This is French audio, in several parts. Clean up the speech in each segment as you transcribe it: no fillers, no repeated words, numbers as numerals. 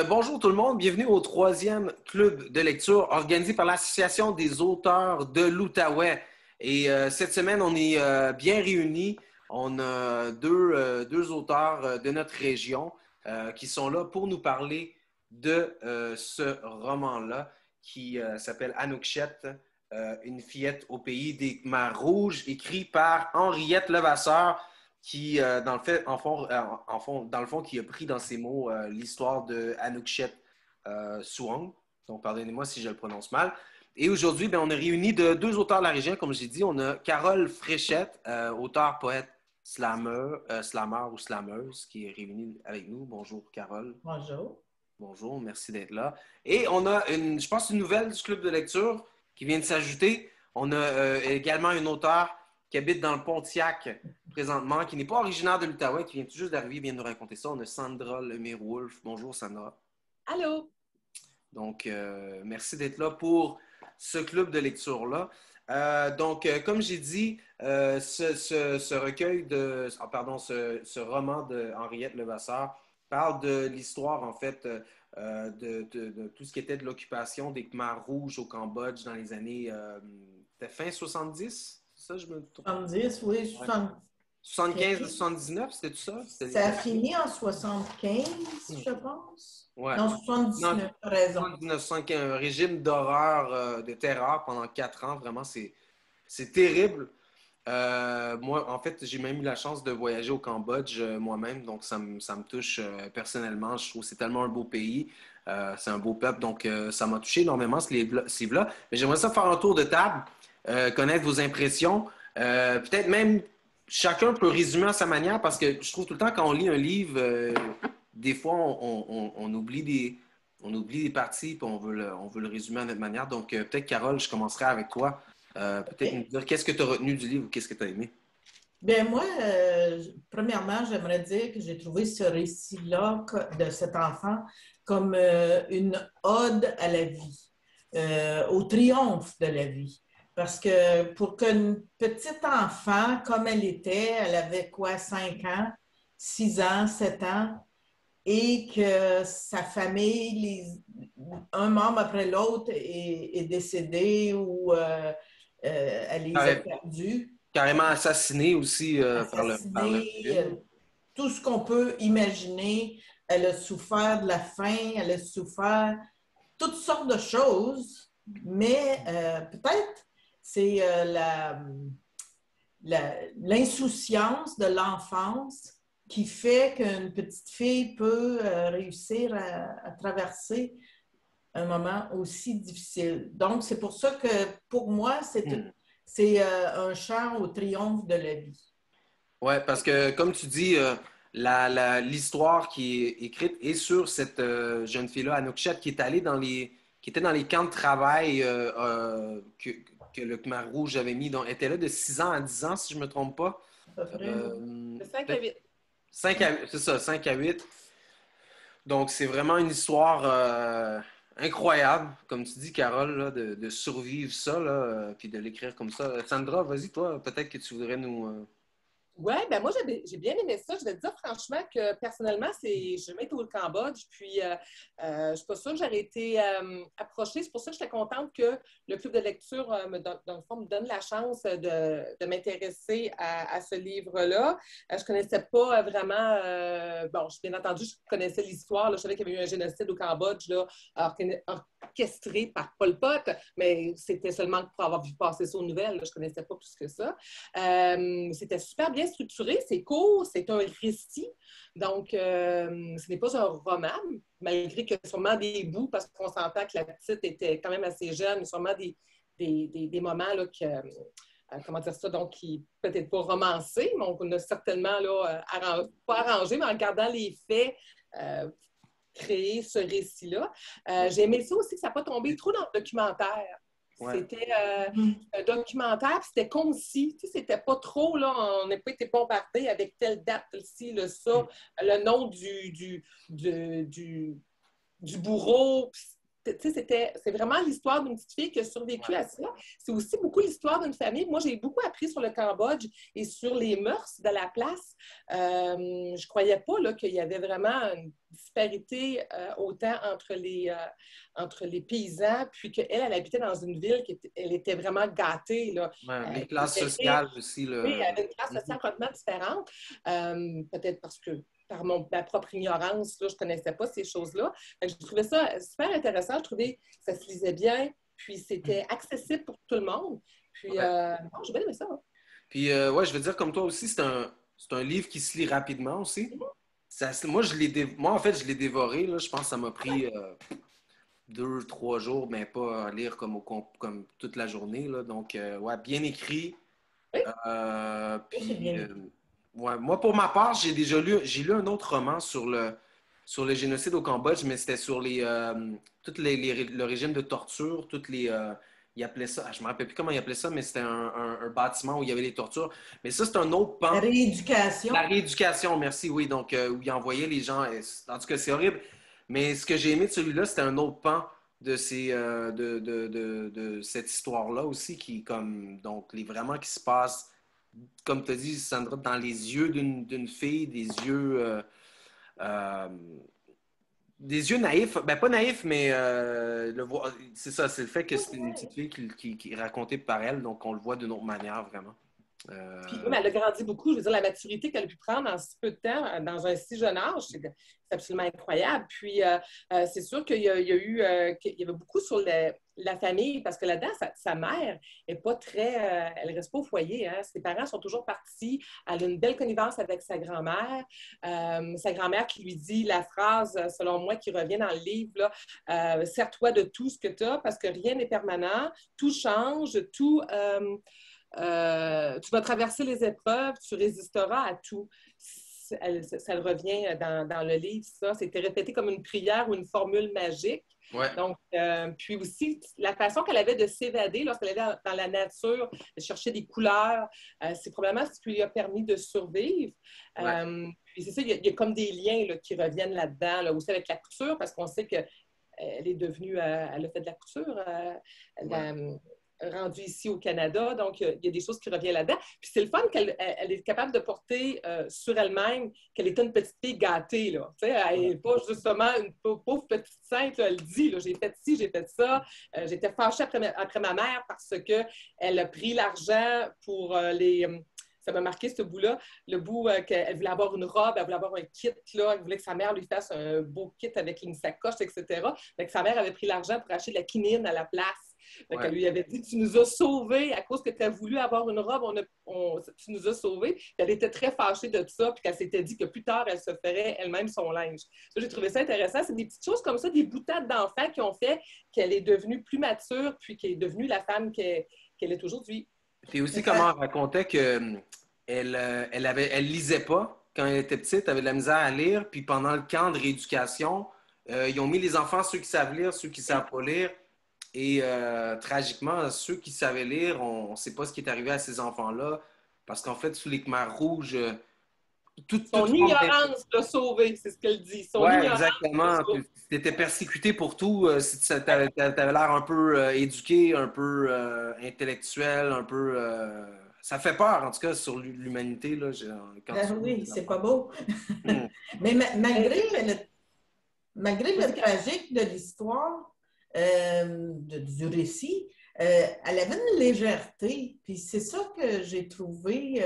Bonjour tout le monde, bienvenue au troisième club de lecture organisé par l'Association des auteurs de l'Outaouais. Et cette semaine, on est bien réunis. On a deux auteurs de notre région qui sont là pour nous parler de ce roman-là qui s'appelle Anoukchette, une fillette au pays des Khmers rouges, écrit par Henriette Levasseur qui, dans le fond, qui a pris dans ses mots l'histoire de Anoukchette Souang. Donc, pardonnez-moi si je le prononce mal. Et aujourd'hui, ben, on est réunis de deux auteurs de la région, comme j'ai dit. On a Carole Fréchette, auteur, poète, slammer ou slameuse, qui est réunie avec nous. Bonjour, Carole. Bonjour. Bonjour, merci d'être là. Et on a, je pense, une nouvelle du club de lecture qui vient de s'ajouter. On a également une auteure qui habite dans le Pontiac présentement, qui n'est pas originaire de l'Outaouais, qui vient tout juste d'arriver, vient de nous raconter ça. On a Sandra Lemire-Wolf. Bonjour, Sandra. Allô? Donc, merci d'être là pour ce club de lecture-là. Comme j'ai dit, ce recueil ce roman de Henriette Levasseur parle de l'histoire, en fait, de tout ce qui était de l'occupation des Khmers rouges au Cambodge dans les années fin 70. Ça, je me trompe. 70, oui, Ouais. 70. 75-79, c'était tout ça? Ça a fini en 75, je pense. Ouais. Non, 79, tu as raison. 1905, un régime d'horreur, de terreur pendant 4 ans. Vraiment, c'est terrible. Moi, en fait, j'ai même eu la chance de voyager au Cambodge moi-même, donc ça me touche personnellement. Je trouve que c'est tellement un beau pays. C'est un beau peuple, donc ça m'a touché énormément, ce livre-là. Mais j'aimerais ça faire un tour de table, connaître vos impressions. Peut-être même chacun peut résumer à sa manière, parce que je trouve tout le temps quand on lit un livre, des fois on oublie des parties, puis on veut le résumer à notre manière. Donc peut-être, Carole, je commencerai avec toi. Peut-être nous dire qu'est-ce que tu as retenu du livre ou qu'est-ce que tu as aimé? Bien, moi, premièrement, j'aimerais dire que j'ai trouvé ce récit-là de cet enfant comme une ode à la vie, au triomphe de la vie. Parce que pour qu'une petite enfant, comme elle était, elle avait quoi, 5 ans, 6 ans, 7 ans, et que sa famille, un membre après l'autre, est décédé ou elle les a perdus, Carrément assassiné aussi par le assassinés, régime. tout ce qu'on peut imaginer. Elle a souffert de la faim, elle a souffert toutes sortes de choses, mais peut-être c'est l'insouciance de l'enfance qui fait qu'une petite fille peut réussir à traverser un moment aussi difficile. Donc, c'est pour ça que, pour moi, c'est un chant au triomphe de la vie. Oui, parce que, comme tu dis, l'histoire qui est écrite est sur cette jeune fille-là, Anoukchette, qui était dans les camps de travail que le Khmer Rouge avait mis. Donc, elle était là de 6 ans à 10 ans, si je ne me trompe pas. À peu près. De 5 à 8. 5 à 8, c'est ça, 5 à 8. Donc, c'est vraiment une histoire incroyable, comme tu dis, Carole, là, de survivre ça, là, puis de l'écrire comme ça. Sandra, vas-y, toi, peut-être que tu voudrais nous... Oui, ben moi, j'ai bien aimé ça. Je vais te dire franchement que personnellement, j'ai jamais été au Cambodge, puis je suis pas sûre que j'aurais été approchée. C'est pour ça que j'étais contente que le club de lecture, dans le fond, me donne la chance de m'intéresser à ce livre-là. Je connaissais pas vraiment, bon, bien entendu, je connaissais l'histoire, là, je savais qu'il y avait eu un génocide au Cambodge, là, orchestré par Pol Pot, mais c'était seulement pour avoir vu passer ça aux nouvelles. Là, je connaissais pas plus que ça. C'était super bien structuré, c'est court, c'est un récit. Donc, ce n'est pas un roman, malgré que sûrement des bouts, parce qu'on s'entend que la petite était quand même assez jeune, sûrement des moments là, comment dire ça, donc qui peut-être pas romancés, mais on a certainement là, pas arrangé, mais en regardant les faits, créé ce récit-là. J'ai aimé ça aussi que ça n'a pas tombé trop dans le documentaire. Ouais. C'était un documentaire, puis c'était concis. Tu sais, c'était pas trop, là, on n'a pas été bombardé avec telle date, ci, le ça, le nom du bourreau. c'est vraiment l'histoire d'une petite fille qui a survécu à ça. C'est aussi beaucoup l'histoire d'une famille. Moi, j'ai beaucoup appris sur le Cambodge et sur les mœurs de la place. Je ne croyais pas là, qu'il y avait vraiment une disparité autant entre les paysans, puis qu'elle habitait dans une ville elle était vraiment gâtée. Là. Ouais, les classes sociales aussi. Là. Oui, elle avait une classe sociale complètement différente. Peut-être parce que par ma propre ignorance, là, je ne connaissais pas ces choses-là. Je trouvais ça super intéressant. Je trouvais que ça se lisait bien, puis c'était accessible pour tout le monde. Puis, j'ai bien aimé ça. Hein. Puis, ouais, je veux dire, comme toi aussi, c'est un livre qui se lit rapidement aussi. Moi, en fait, je l'ai dévoré. Là. Je pense que ça m'a pris 2, 3 jours, mais pas à lire comme toute la journée. Là. Donc, ouais, bien écrit. Oui. Puis, ouais, moi, pour ma part, j'ai lu un autre roman sur le génocide au Cambodge, mais c'était sur le régime de torture, ils appelaient ça, je ne me rappelle plus comment ils appelaient ça, mais c'était un bâtiment où il y avait les tortures. Mais ça, c'est un autre pan. La rééducation. La rééducation, merci, oui. Donc, où ils envoyaient les gens. En tout cas, c'est horrible. Mais ce que j'ai aimé de celui-là, c'était un autre pan de cette histoire-là aussi, donc, vraiment qui se passe, comme tu as dit, Sandra, dans les yeux d'une fille, euh, des yeux naïfs, ben pas naïfs, mais c'est ça, c'est le fait que c'est une petite fille qui est racontée par elle, donc on le voit d'une autre manière, vraiment. Puis, elle a grandi beaucoup. Je veux dire, la maturité qu'elle a pu prendre en si peu de temps, dans un si jeune âge, c'est absolument incroyable. Puis, c'est sûr qu'il y avait beaucoup sur la famille, parce que là-dedans, sa mère n'est pas très... elle ne reste pas au foyer. Hein. Ses parents sont toujours partis. Elle a une belle connivence avec sa grand-mère. Sa grand-mère qui lui dit la phrase, selon moi, qui revient dans le livre, là, sers-toi de tout ce que tu as, parce que rien n'est permanent. Tout change, tout... tu vas traverser les épreuves, tu résisteras à tout. Ça le revient dans le livre, ça. C'était répété comme une prière ou une formule magique. Ouais. Donc, puis aussi, la façon qu'elle avait de s'évader lorsqu'elle était dans la nature, de chercher des couleurs, c'est probablement ce qui lui a permis de survivre. Ouais. Puis c'est ça, il y a comme des liens là, qui reviennent là-dedans, là, aussi avec la couture, parce qu'on sait qu'elle est devenue, elle a fait de la couture. Rendue ici au Canada. Donc, il y a des choses qui reviennent là-dedans. Puis c'est le fun qu'elle est capable de porter sur elle-même qu'elle est une petite fille gâtée. Là. Elle n'est pas justement une pauvre petite sainte. Là. Elle dit, là, j'ai fait ci, j'ai fait ça. J'étais fâchée après ma mère parce qu'elle a pris l'argent pour ça m'a marqué ce bout-là, le bout qu'elle voulait avoir une robe, elle voulait avoir un kit, là, elle voulait que sa mère lui fasse un beau kit avec une sacoche, etc. Donc, sa mère avait pris l'argent pour acheter de la quinine à la place. Donc, elle lui avait dit, tu nous as sauvés à cause que tu as voulu avoir une robe, tu nous as sauvés. Puis elle était très fâchée de ça, puis qu'elle s'était dit que plus tard, elle se ferait elle-même son linge. Ça, j'ai trouvé ça intéressant. C'est des petites choses comme ça, des boutades d'enfants qui ont fait qu'elle est devenue plus mature, puis qu'elle est devenue la femme qu'elle est aujourd'hui. Puis aussi, comment elle racontait qu'elle elle lisait pas quand elle était petite, elle avait de la misère à lire, puis pendant le camp de rééducation, ils ont mis les enfants, ceux qui savent lire, ceux qui ne savent pas lire, et tragiquement, ceux qui savaient lire, on ne sait pas ce qui est arrivé à ces enfants-là, parce qu'en fait, sous les Khmers rouges, son ignorance l'a sauvé, c'est ce qu'elle dit. Oui, exactement. Tu étais persécuté pour tout. Si tu avais l'air un peu éduqué, un peu intellectuel, un peu... ça fait peur, en tout cas, sur l'humanité. Là, oui, c'est pas beau. Mais malgré le tragique de l'histoire, du récit, elle avait une légèreté. Puis c'est ça que j'ai trouvé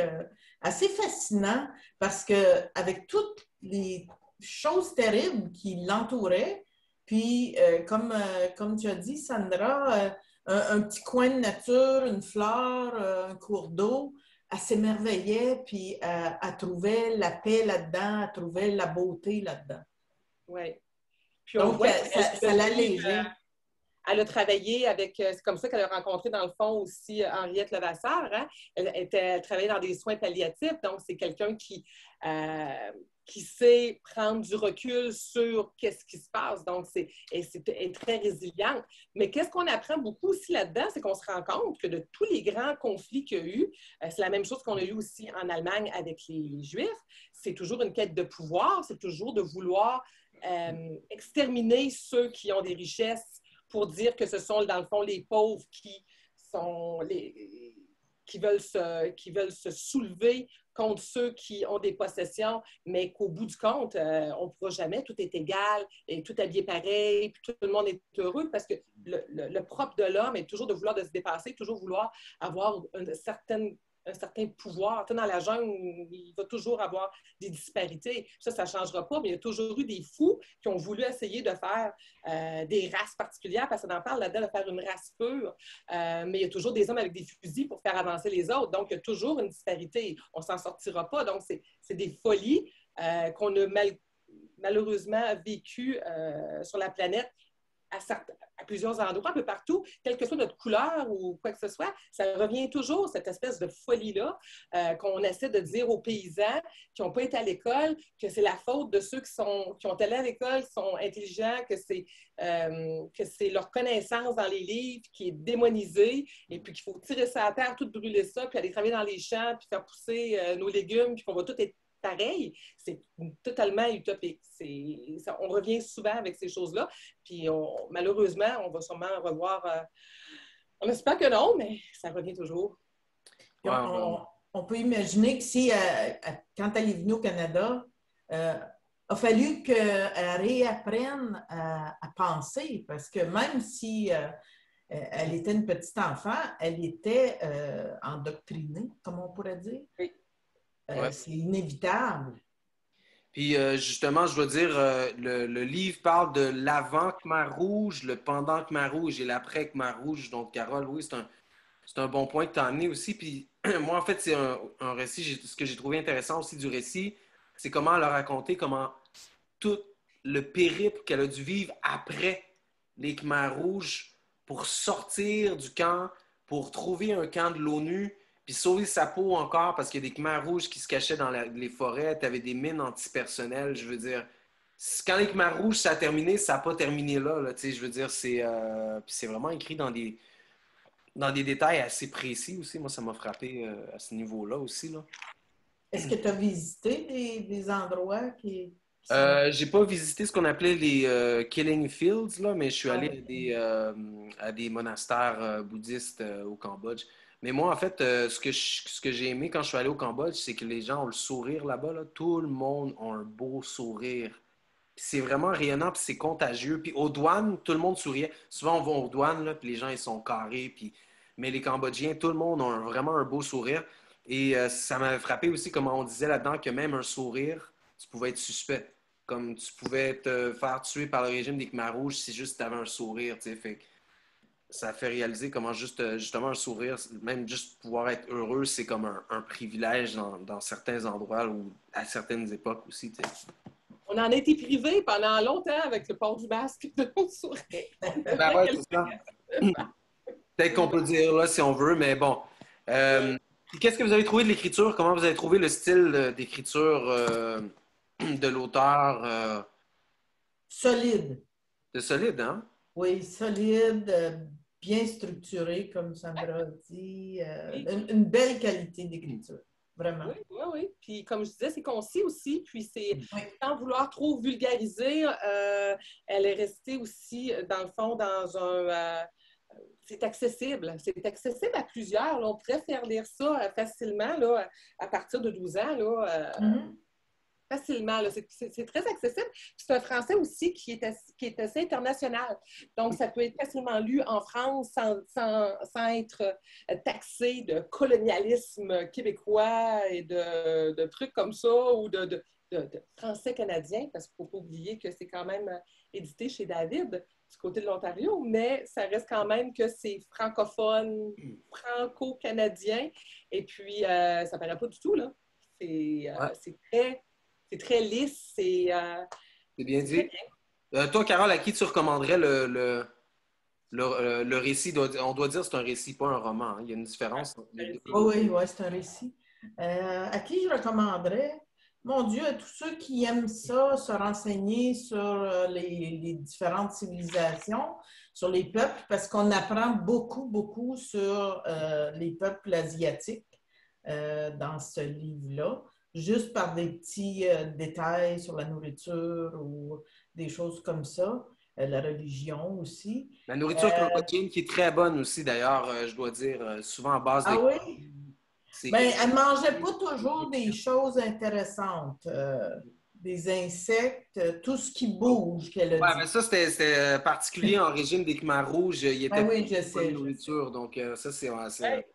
assez fascinant, parce qu'avec toutes les choses terribles qui l'entouraient, puis comme tu as dit, Sandra, un petit coin de nature, une fleur, un cours d'eau, elle s'émerveillait, puis elle trouvait la paix là-dedans, elle trouvait la beauté là-dedans. Oui. Puis donc, ça l'allégeait. Elle a travaillé avec, c'est comme ça qu'elle a rencontré dans le fond aussi Henriette Levasseur. Hein? Elle travaillait dans des soins palliatifs, donc c'est quelqu'un qui sait prendre du recul sur qu'est-ce qui se passe. Donc, elle est très résiliente. Mais qu'est-ce qu'on apprend beaucoup aussi là-dedans, c'est qu'on se rend compte que de tous les grands conflits qu'il y a eu, c'est la même chose qu'on a eu aussi en Allemagne avec les Juifs, c'est toujours une quête de pouvoir, c'est toujours de vouloir exterminer ceux qui ont des richesses pour dire que ce sont, dans le fond, les pauvres qui veulent se soulever contre ceux qui ont des possessions, mais qu'au bout du compte, on ne pourra jamais, tout est égal et tout habillé pareil, puis tout le monde est heureux parce que le propre de l'homme est toujours de vouloir de se dépasser, toujours vouloir avoir un certain pouvoir. Tu sais, dans la jungle, il va toujours avoir des disparités. Ça ne changera pas, mais il y a toujours eu des fous qui ont voulu essayer de faire des races particulières, parce qu'on en parle là-dedans, de faire une race pure. Mais il y a toujours des hommes avec des fusils pour faire avancer les autres. Donc, il y a toujours une disparité. On ne s'en sortira pas. Donc, c'est des folies qu'on a malheureusement vécues sur la planète à plusieurs endroits, un peu partout, quelle que soit notre couleur ou quoi que ce soit, ça revient toujours, cette espèce de folie-là, qu'on essaie de dire aux paysans qui n'ont pas été à l'école, que c'est la faute de ceux qui ont été à l'école, qui sont intelligents, que c'est leur connaissance dans les livres qui est démonisée, et puis qu'il faut tirer ça à terre, tout brûler ça, puis aller travailler dans les champs, puis faire pousser nos légumes, puis qu'on va tout être pareil, c'est totalement utopique. On revient souvent avec ces choses-là, puis malheureusement, on va sûrement revoir... on espère que non, mais ça revient toujours. On peut imaginer que si, quand elle est venue au Canada, a fallu qu'elle réapprenne à penser, parce que même si elle était une petite enfant, elle était endoctrinée, comme on pourrait dire. Oui. C'est inévitable. Puis justement, je dois dire, le livre parle de l'avant-Khmer Rouge, le pendant-Khmer Rouge et l'après-Khmer Rouge. Donc, Carole, oui, c'est un bon point que tu as amené aussi. Puis moi, en fait, c'est un récit. Ce que j'ai trouvé intéressant aussi du récit, c'est comment elle a raconté comment tout le périple qu'elle a dû vivre après les Khmer Rouges pour sortir du camp, pour trouver un camp de l'ONU, puis sauver sa peau encore parce qu'il y a des Khmers rouges qui se cachaient dans les forêts. Tu avais des mines antipersonnelles. Je veux dire, quand les Khmers rouges, ça a terminé, ça n'a pas terminé là. Je veux dire, c'est vraiment écrit dans des détails assez précis aussi. Moi, ça m'a frappé à ce niveau-là aussi. Là. Est-ce que tu as visité des endroits qui j'ai pas visité ce qu'on appelait les Killing Fields, là, mais je suis allé à des monastères bouddhistes au Cambodge. Mais moi, en fait, ce que j'ai aimé quand je suis allé au Cambodge, c'est que les gens ont le sourire là-bas. Là. Tout le monde a un beau sourire. Puis c'est vraiment rayonnant, puis c'est contagieux. Puis aux douanes, tout le monde souriait. Souvent, on va aux douanes, là, puis les gens, ils sont carrés. Mais les Cambodgiens, tout le monde a vraiment un beau sourire. Et ça m'a frappé aussi, comment on disait là-dedans, que même un sourire, tu pouvais être suspect. Comme tu pouvais te faire tuer par le régime des Khmers rouges si juste tu avais un sourire. Fait ça fait réaliser comment justement un sourire, même juste pouvoir être heureux, c'est comme un privilège dans certains endroits ou à certaines époques aussi. T'sais. On en a été privé pendant longtemps avec le port du masque de nos sourires. Ben ouais, c'est ça. Peut-être qu'on peut dire là si on veut, mais bon. Qu'est-ce que vous avez trouvé de l'écriture? Comment vous avez trouvé le style d'écriture de l'auteur? Solide. De solide, hein? Oui, solide, bien structuré, comme Sandra a dit. Une belle qualité d'écriture, vraiment. Oui, oui, oui. Puis comme je disais, c'est concis aussi. Puis c'est sans vouloir trop vulgariser, elle est restée aussi, dans le fond, dans un... c'est accessible. C'est accessible à plusieurs. Là. On pourrait faire lire ça facilement là, à partir de 12 ans. Là, facilement. C'est très accessible. C'est un français aussi qui est assez international. Donc, ça peut être facilement lu en France sans être taxé de colonialisme québécois et de trucs comme ça ou de français canadien, parce qu'il ne faut pas oublier que c'est quand même édité chez David du côté de l'Ontario, mais ça reste quand même que c'est francophone, franco-canadien, et puis ça ne paraît pas du tout, là. C'est très lisse, c'est bien dit. Toi, Carole, à qui tu recommanderais le récit? On doit dire que c'est un récit, pas un roman. Hein. Il y a une différence. Oui, c'est un récit. À qui je recommanderais? Mon Dieu, à tous ceux qui aiment ça, se renseigner sur les différentes civilisations, sur les peuples, parce qu'on apprend beaucoup, beaucoup sur les peuples asiatiques dans ce livre-là, juste par des petits détails sur la nourriture ou des choses comme ça. la religion aussi. La nourriture cambodgienne qui est très bonne aussi, d'ailleurs, je dois dire, souvent à base de... Ah oui? Bien, elle ne mangeait pas toujours des choses intéressantes, des insectes, tout ce qui bouge, qu'elle a Ouais, dit. mais ça, c'était particulier en régime des Khmers rouges. Il était Ben oui, pas je de bonne sais. nourriture. Donc, ça, c'est... Ouais.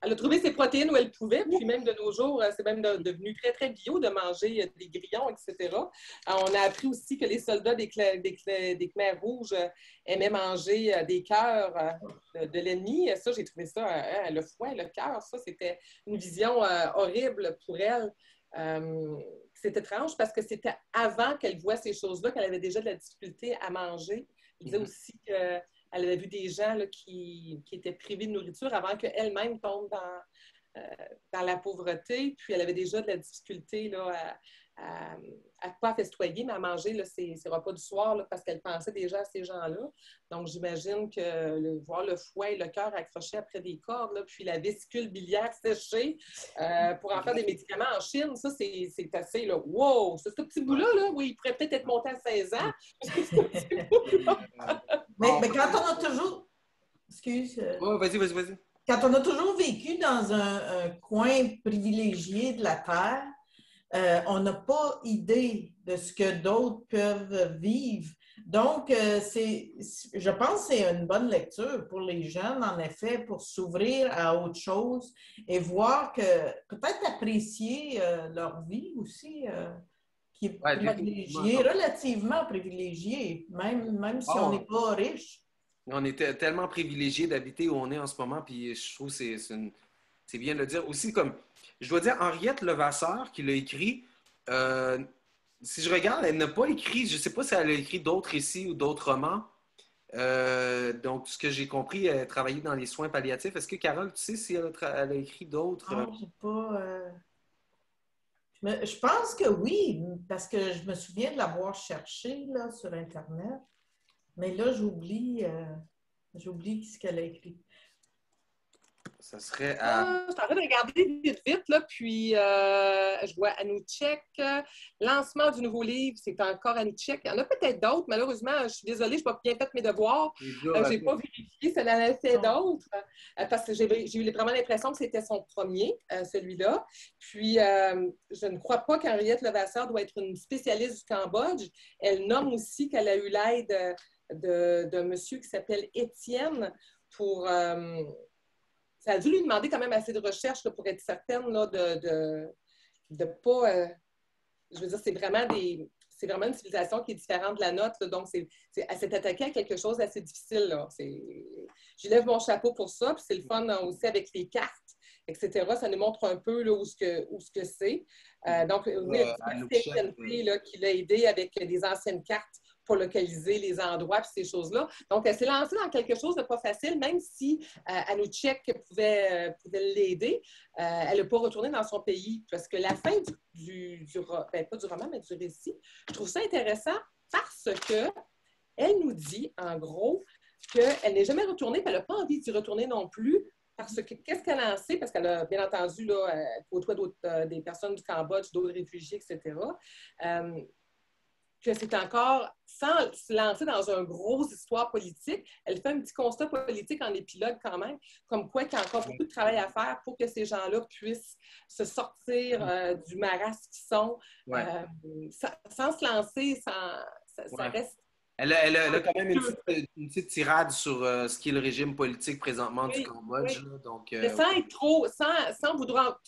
Elle a trouvé ses protéines où elle pouvait, puis même de nos jours, c'est même devenu très, très bio de manger des grillons, etc. On a appris aussi que les soldats des Khmers rouges aimaient manger des cœurs de l'ennemi. Ça, j'ai trouvé ça, le foie, le cœur, ça, c'était une vision horrible pour elle. C'est étrange parce que c'était avant qu'elle voie ces choses-là qu'elle avait déjà de la difficulté à manger. Elle disait aussi que elle avait vu des gens là, qui étaient privés de nourriture avant qu'elle-même tombe dans la pauvreté. Puis elle avait déjà de la difficulté là, pas festoyer, mais à manger là, ses repas du soir là, parce qu'elle pensait déjà à ces gens-là. Donc j'imagine que voir le foie et le cœur accrochés après des cordes, là, puis la vésicule biliaire séchée pour en faire des médicaments en Chine, ça c'est assez là, wow! Ce petit bout-là, là, oui, il pourrait peut-être être monté à 16 ans. Mais quand on a toujours... Excuse. Oh, vas-y. Quand on a toujours vécu dans un coin privilégié de la Terre, on n'a pas idée de ce que d'autres peuvent vivre. Donc, je pense que c'est une bonne lecture pour les jeunes, en effet, pour s'ouvrir à autre chose et voir que peut-être apprécier leur vie aussi, qui est privilégiée, relativement privilégiée, même si on n'est pas riche. On est tellement privilégiés d'habiter où on est en ce moment, puis je trouve que c'est bien de le dire. Aussi, comme je dois dire, Henriette Levasseur, qui l'a écrit, si je regarde, elle n'a pas écrit, je ne sais pas si elle a écrit d'autres récits ou d'autres romans. Donc, ce que j'ai compris, elle a travaillé dans les soins palliatifs. Est-ce que, Carole, tu sais si elle a écrit d'autres? Non, je sais pas. Je pense que oui, parce que je me souviens de l'avoir cherché là, sur Internet. Mais là, j'oublie ce qu'elle a écrit. Ça serait Je suis en train de regarder vite, là, puis je vois Anouchek. Lancement du nouveau livre, c'est encore Anouchek. Il y en a peut-être d'autres, malheureusement. Je suis désolée, je n'ai pas bien fait mes devoirs. Je n'ai pas vérifié si elle en a fait d'autres, parce que j'ai eu vraiment l'impression que c'était son premier, celui-là. Puis, je ne crois pas qu'Henriette Levasseur doit être une spécialiste du Cambodge. Elle nomme aussi qu'elle a eu l'aide d'un monsieur qui s'appelle Étienne pour... ça a dû lui demander quand même assez de recherche là, pour être certaine là, de pas... je veux dire, c'est vraiment une civilisation qui est différente de la nôtre. Là, donc, elle s'est attaquée à quelque chose d'assez difficile. Là. Je lève mon chapeau pour ça. Puis c'est le fun aussi avec les cartes, etc. Ça nous montre un peu là, où ce que c'est. Donc, oui, qui l'a aidé avec des anciennes cartes pour localiser les endroits et ces choses-là. Donc, elle s'est lancée dans quelque chose de pas facile, même si Anouchek pouvait l'aider. Elle n'a pas retourné dans son pays parce que la fin pas du roman, mais du récit, je trouve ça intéressant parce que elle nous dit, en gros, qu'elle n'est jamais retournée, puis elle n'a pas envie d'y retourner non plus, parce que qu'est-ce qu'elle en sait? Parce qu'elle a bien entendu, là, elle côtoie des personnes du Cambodge, d'autres réfugiés, etc., que c'est encore, sans se lancer dans une grosse histoire politique, elle fait un petit constat politique en épilogue quand même, comme quoi il y a encore beaucoup de travail à faire pour que ces gens-là puissent se sortir du marasme qu'ils sont, sans se lancer, ça reste... Elle a quand même une petite tirade sur ce qui est le régime politique présentement du Cambodge. Oui. Là, donc, mais sans être trop, sans vouloir...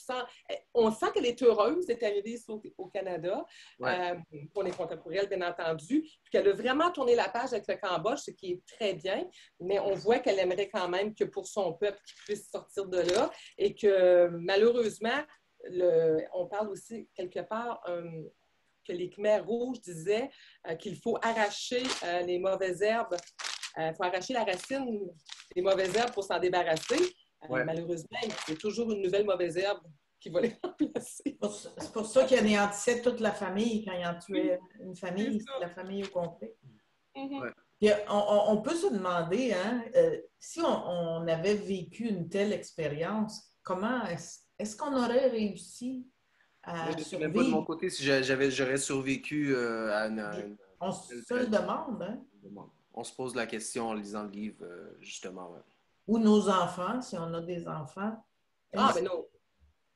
on sent qu'elle est heureuse d'être arrivée ici au Canada, pour les contemporains, bien entendu, puis qu'elle a vraiment tourné la page avec le Cambodge, ce qui est très bien, mais on voit qu'elle aimerait quand même que pour son peuple, qu'il puisse sortir de là, et que malheureusement, on parle aussi quelque part... que les Khmers rouges disaient qu'il faut arracher les mauvaises herbes. Il faut arracher la racine des mauvaises herbes pour s'en débarrasser. Malheureusement, c'est toujours une nouvelle mauvaise herbe qui va les remplacer. C'est pour ça qu'il anéantissait toute la famille quand il en tuait une famille, la famille au complet. Puis on peut se demander, hein, si on avait vécu une telle expérience, comment est-ce qu'on aurait réussi à survivre? Je ne sais même pas de mon côté si j'aurais survécu à On se le demande, hein? On se pose la question en lisant le livre, justement. Ouais. Ou nos enfants, si on a des enfants. Ah, mais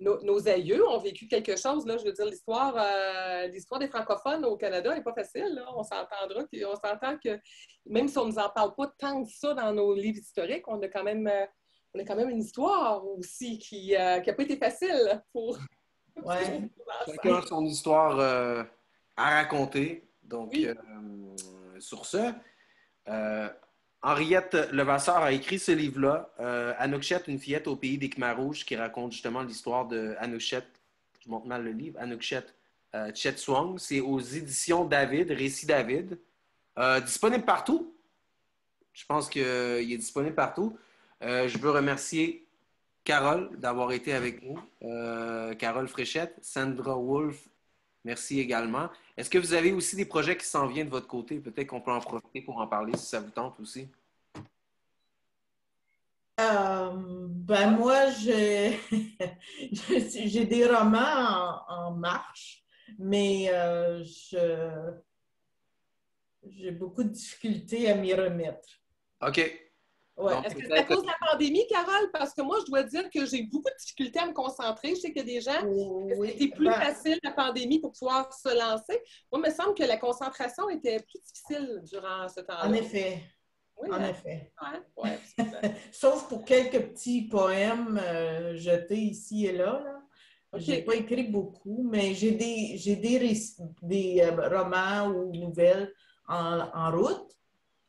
nos aïeux ont vécu quelque chose, là. Je veux dire, l'histoire des francophones au Canada n'est pas facile, là. On s'entend que même si on ne nous en parle pas tant que ça dans nos livres historiques, on a quand même une histoire aussi qui n'a pas été facile pour... Ouais. Chacun a son histoire à raconter. Donc, Oui. sur ce, Henriette Levasseur a écrit ce livre-là, Anouchette, une fillette au pays des Khmers rouges, qui raconte justement l'histoire de Anouchette. Je montre mal le livre. Anouchette Tchetsuang. C'est aux éditions David, Récit David. Disponible partout. Je pense qu'il est disponible partout. Je veux remercier Carole d'avoir été avec nous. Carole Fréchette, Sandra Wolf, merci également. Est-ce que vous avez aussi des projets qui s'en viennent de votre côté? Peut-être qu'on peut en profiter pour en parler si ça vous tente aussi. Moi, j'ai des romans en marche, mais j'ai beaucoup de difficultés à m'y remettre. OK. Ouais. Est-ce que c'est à cause de la pandémie, Carole? Parce que moi, je dois dire que j'ai beaucoup de difficultés à me concentrer. Je sais qu'il y a des gens c'était plus facile la pandémie pour pouvoir se lancer. Moi, il me semble que la concentration était plus difficile durant ce temps-là. En effet. Oui, en effet. Ouais, Sauf pour quelques petits poèmes jetés ici et là. Okay. Je n'ai pas écrit beaucoup, mais j'ai des romans ou nouvelles en route.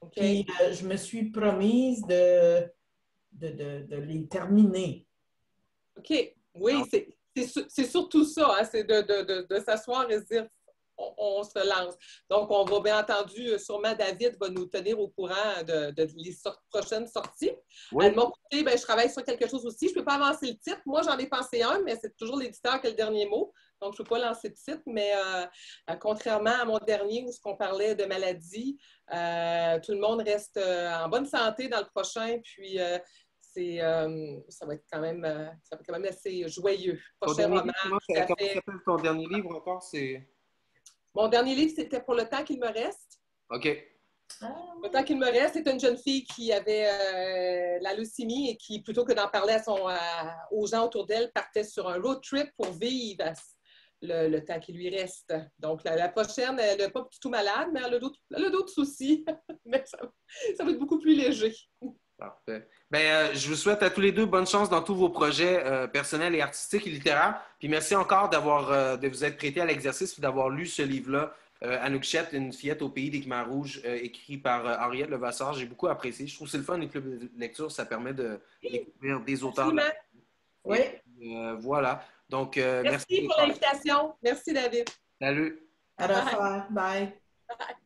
Okay. Puis je me suis promise de les terminer. OK. Oui, c'est surtout ça. Hein? C'est de s'asseoir et se dire on se lance. Donc, on va bien entendu, sûrement David va nous tenir au courant de les prochaines sorties. Oui. De mon côté, je travaille sur quelque chose aussi. Je ne peux pas avancer le titre. Moi, j'en ai pensé un, mais c'est toujours l'éditeur qui a le dernier mot. Donc, je ne peux pas lancer de titre, mais contrairement à mon dernier où on parlait de maladie, tout le monde reste en bonne santé dans le prochain, puis ça va être quand même assez joyeux. Prochain roman. Comment s'appelle ton dernier livre encore? Mon dernier livre, c'était Pour le temps qu'il me reste. OK. Le temps qu'il me reste, c'est une jeune fille qui avait la leucémie et qui, plutôt que d'en parler aux gens autour d'elle, partait sur un road trip pour vivre le temps qui lui reste. Donc, la prochaine, elle n'est pas du tout malade, mais elle a d'autres soucis. Mais ça va être beaucoup plus léger. Parfait. Je vous souhaite à tous les deux bonne chance dans tous vos projets personnels et artistiques et littéraires. Puis merci encore de vous être prêté à l'exercice et d'avoir lu ce livre-là, Anouchette, une fillette au pays des Khmers rouges, écrit par Henriette Levasseur. J'ai beaucoup apprécié. Je trouve que c'est le fun, les clubs de lecture. Ça permet de découvrir des auteurs. Oui. Voilà. Donc, merci pour l'invitation. Merci, David. Salut. À la revoir. Bye. Bye.